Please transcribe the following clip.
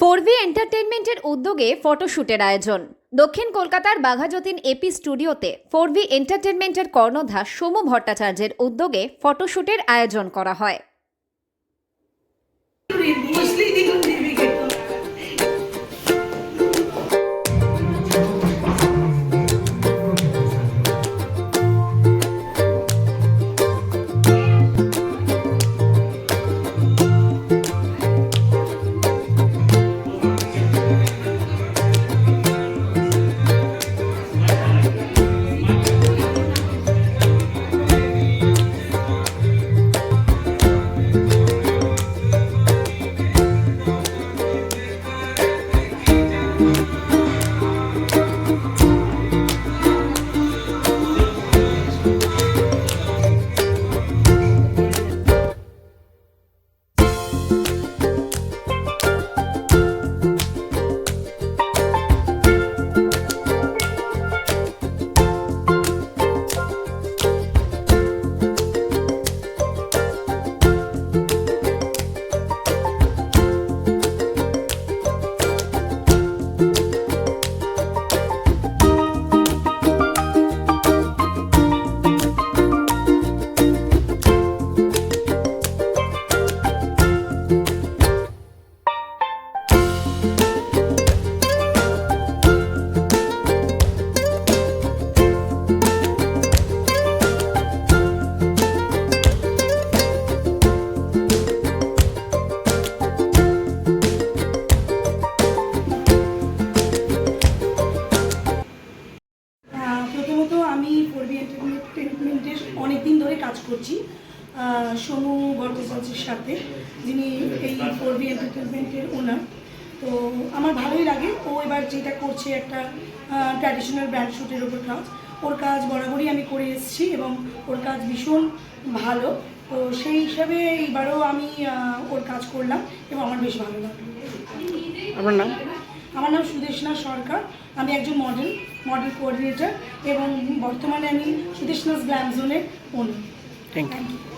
4V এন্টারটেইনমেন্টের উদ্যোগে ফটোশুটের আয়োজন। দক্ষিণ কলকাতার বাঘাযতীন এপি স্টুডিওতে 4V এন্টারটেইনমেন্টের কর্ণধার সোমু ভট্টাচার্যের উদ্যোগে ফটোশুটের আয়োজন করা হয়। প্রথমত আমি 4V এন্টারটেইনমেন্টের অনেকদিন ধরে কাজ করছি সোমু ভট্টাচার্যের সাথে, যিনি এই 4V এন্টারটেইনমেন্টের ওনার। তো আমার ভালোই লাগে। ও এবার যেটা করছে একটা ট্র্যাডিশনাল ব্র্যান্ড শ্যুটের ওপর কাজ, ওর কাজ বরাবরই আমি করে এসেছি এবং ওর কাজ ভীষণ ভালো। তো সেই হিসাবে এইবারও আমি ওর কাজ করলাম এবং আমার বেশ ভালো লাগলো। আপনার নাম? আমার নাম সুদেশনা সরকার। আমি একজন মডেল কোঅর্ডিনেটর এবং বর্তমানে আমি সুদেশনাস গ্ল্যাম জোনের ওনার। Thank you.